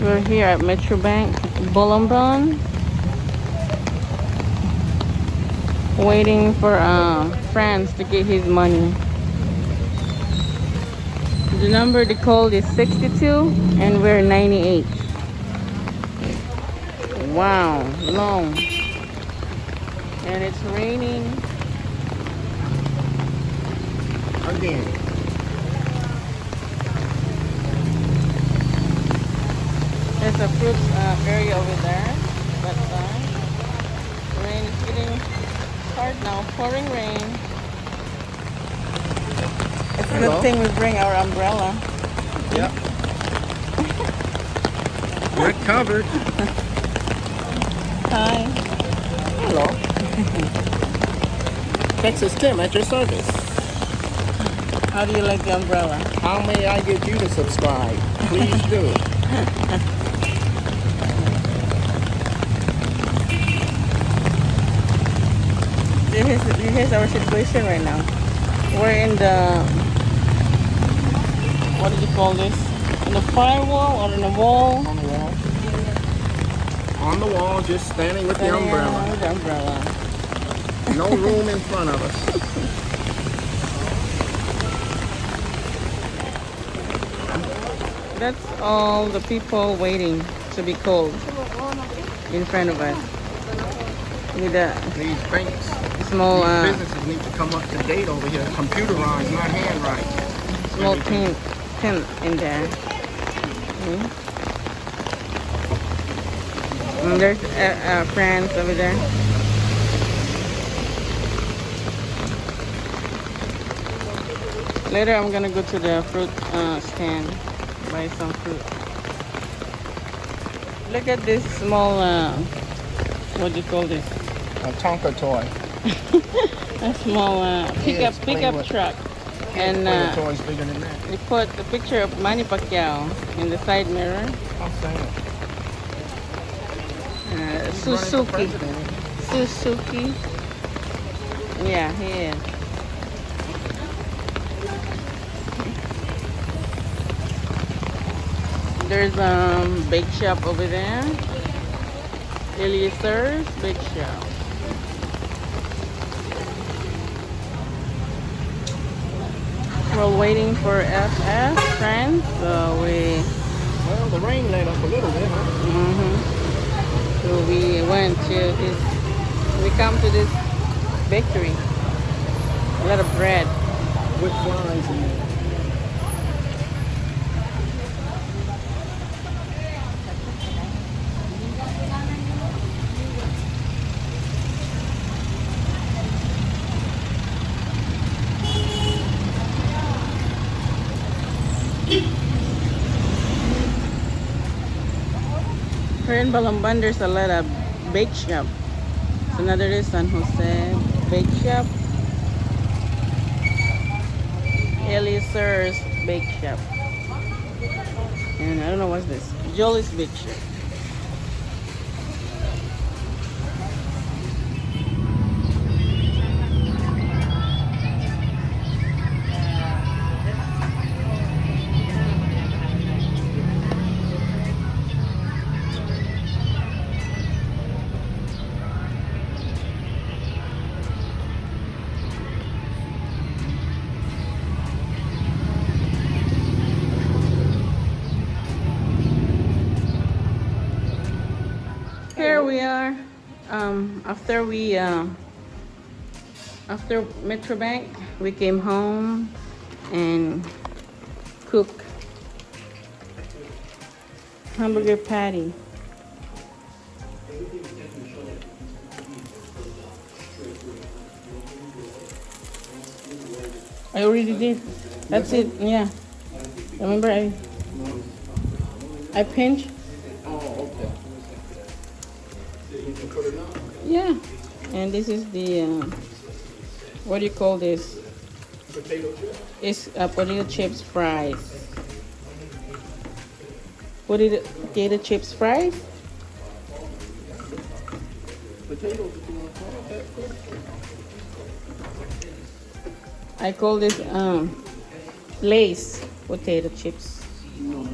We're here at Metro Bank, Balamaban, waiting for France to get his money. The number they called is 62 and we're 98. Wow, long. And it's raining. Again. There's a fruit area over there. That side. Rain is getting hard now. Pouring rain. It's a good thing we bring our umbrella. Yep. We're covered. Hi. Hello. Texas Tim at your service. How do you like the umbrella? How may I get you to subscribe? Please do. Here's our situation right now. We're in the, what do you call this? In the firewall or in the wall? On the wall. On the wall, just standing with the umbrella. With the umbrella. No room in front of us. That's all the people waiting to be called in front of us. With a These banks, small these businesses need to come up to date over here. Computerized, not handwriting. small tent in there. And there's France over there. Later I'm gonna go to the fruit stand, buy some fruit. Look at this small, what do you call this? A Tonka toy. A small pickup truck. And toys bigger than that. they put the picture of Manny Pacquiao in the side mirror. I'm saying. Suzuki. Suzuki. Yeah, he is. There's bake shop over there. Elias's bake shop. We're waiting for FS friends, so Well, the rain let up a little bit, huh? so we went to this. We come to this bakery. A lot of bread. With flies in there. Here in Balamban, there's a lot of bake shop. So another is San Jose bake shop. Elias's bake shop. And I don't know what's this. Jolly's bake shop. Here we are. After Metro Bank, we came home and cooked hamburger patty. I already did. That's it. Yeah. Remember, I pinched. Oh, okay. Yeah, and this is the what do you call this? Potato chips. It's potato chips fries. Potato chips fries? Potatoes, if you want to call it that. I call this Lay's potato chips. No,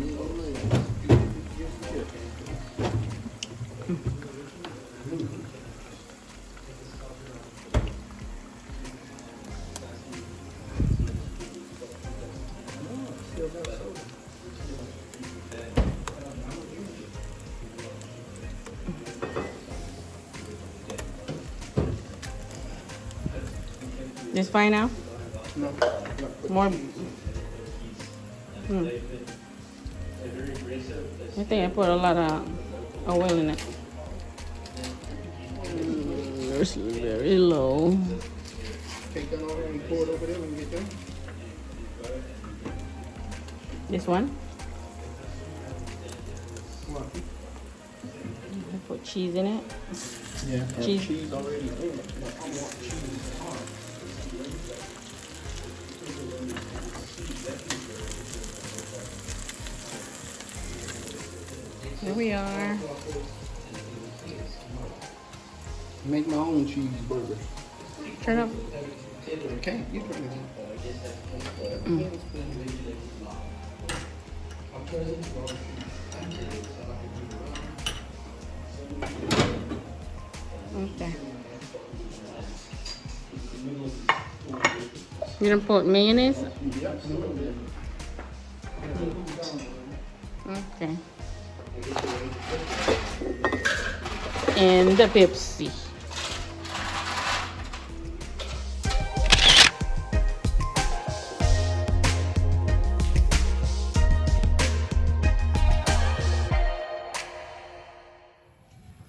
It's fine now? No. More. I think I put a lot of oil in it. It's very low. Take that over and pour it over there when you get done. This one? What? I put cheese in it. Yeah. Cheese. Cheese already in it. But I want cheese on. Here we are. Make my own cheeseburger. Turn up. Okay, you turn it on. Okay. You don't put mayonnaise? Okay. And the Pepsi.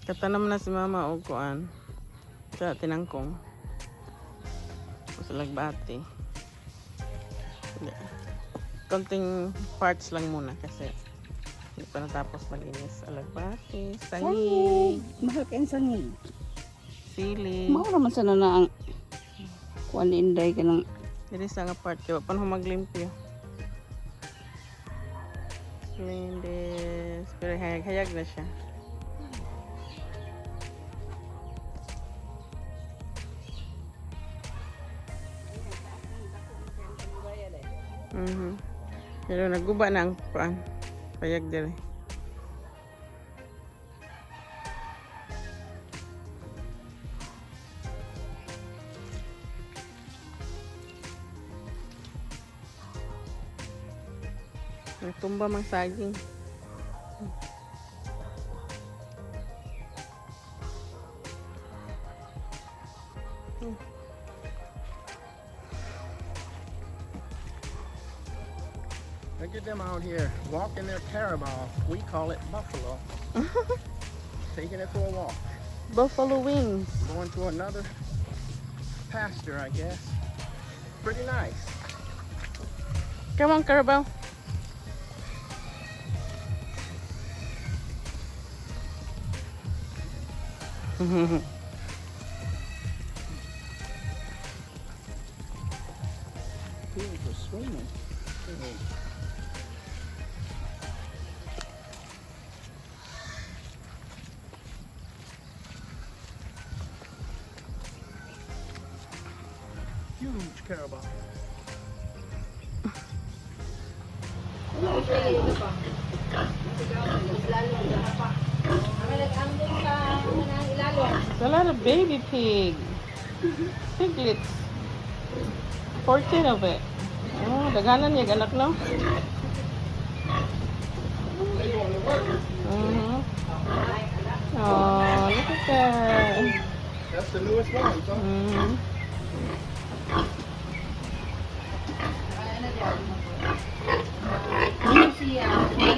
Katanam na si mama o kuan sa tinangkong. Sa lagbati. Konting parts lang muna kasi hindi pa natapos malinis. Alagbati, sangig, Mahal kayong sangig. sili. Mao naman sana na ang kuan inday ka ng Dili sa nga part kaya pa na maglimpyo. Clean this. Pero hayag na siya. Pero naguba na ang kuan. Payag dili. Nagtumba mang saging. Look at them out here walking their CARABAO. We call it buffalo. Taking it for a walk. Buffalo wings. Going to another pasture, I guess. Pretty nice. Come on, CARABAO. Pigs are swimming. Huge CARABAO. There's a lot of baby pig. Piglets. 14 of it. Oh, daghanan niya anak no? Oh, look at that. That's the newest one, so.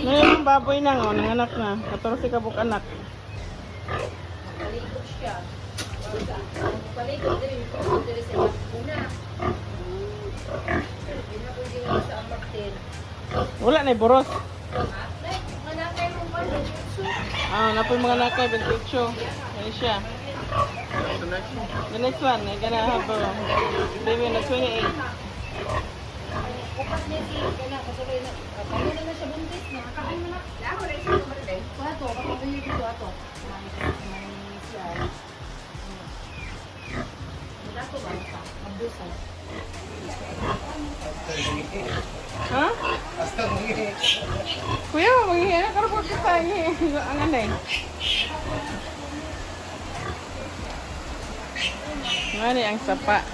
Ngayon ang baboy na nga, nanganak na. 14 kabuk anak. Palikot siya. Palikot din yung diri sa una. Hindi na pwede nga sa Martin. Wala na boros. Like, manakay mo pa rin. Ah, napoy mga nakay, 28. Ano siya? That's the next one. The next one, I'm gonna have a baby on the 28. Upat niya si Gana, kasabay na. Pagod na siya buntis, nakakain mo na. Laho rin siya kumarin. Ato, kapag yun dito ato. Siya. Ato ba? Abdusan. Ha? Kuya, maghihiya ka po kita. Ang anay. Ngani ang sapa.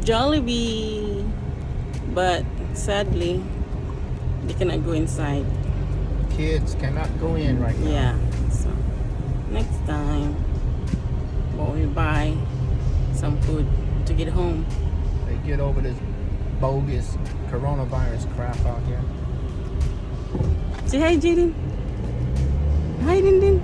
Jollibee, but sadly, they cannot go inside. Kids cannot go in right now. Yeah, so next time, well, we buy some food to get home. They get over this bogus coronavirus crap out here. Say hi, Jaden. Hi, Din Din.